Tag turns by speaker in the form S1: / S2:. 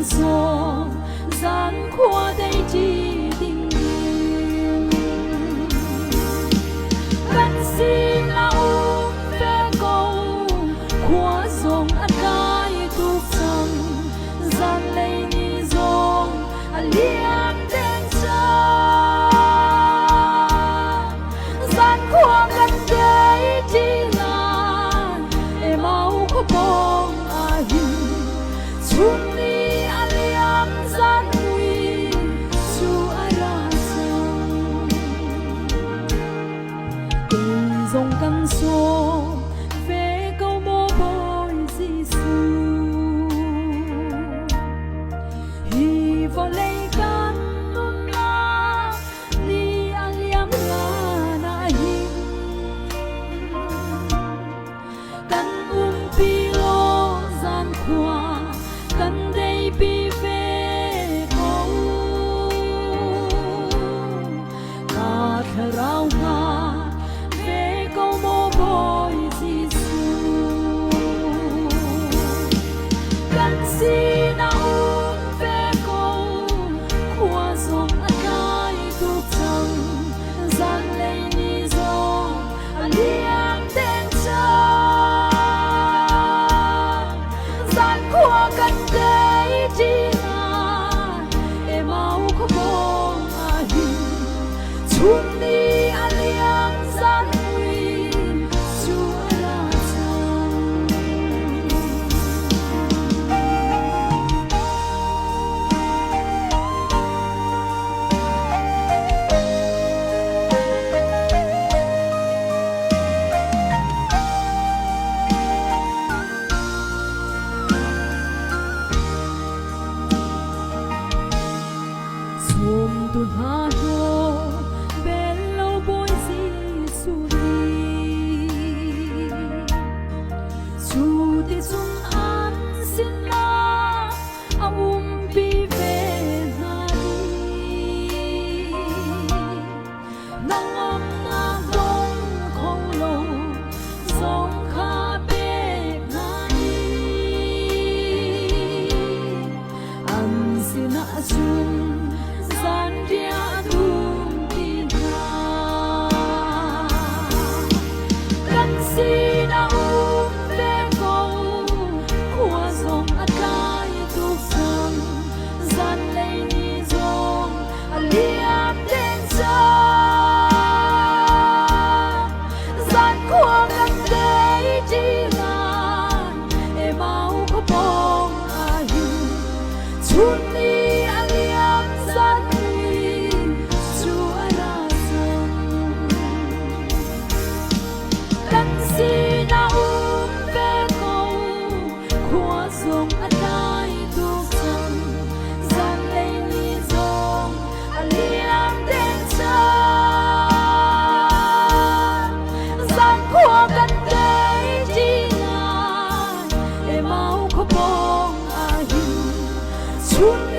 S1: gió gian khoa đây chỉ tình yêu gần xin là về cầu khoa dòng ăn cay tục rằng gian lấy ni dòng liam đen xa gian khoa gần đây chỉ là em mau có bóng Sunni aliam zanui su arasang Tình dòng căng số về câu mô bồi Giêsu Hi vào lấy gan nun na ni aliam la na hin Kan pilo gian khoa Cần đây bi về câu Cả thơ rau ngà về câu mô bồi Giêsu Cần xin áo về câu Khoa dòng ăn cay tục rằng Giang lấy ni dòng liam đen cha Giang khoa cần đây chỉ là em mau có bóng Chun đi aliam gian huy Chúa là chăng Xuông tuôn hoa hô bên lâu bôi Giêsu đi Su ti sun an xin la bi về na đi nang am na dong không lâu dong kha bê na đi an xin na sun San dia tung tin ha Cần xin áo về câu Khoa dòng ăn cay tục rằng Gian lấy ni dòng liam đen xa Gian khoa gần đây chỉ là em mau có bóng Chun đi aliam gian xin áo về câu khoa dòng ăn cay tục rằng gian lấy ni dòng liam đen xa gian khoa gần đây chỉ là em mau có bóng Chun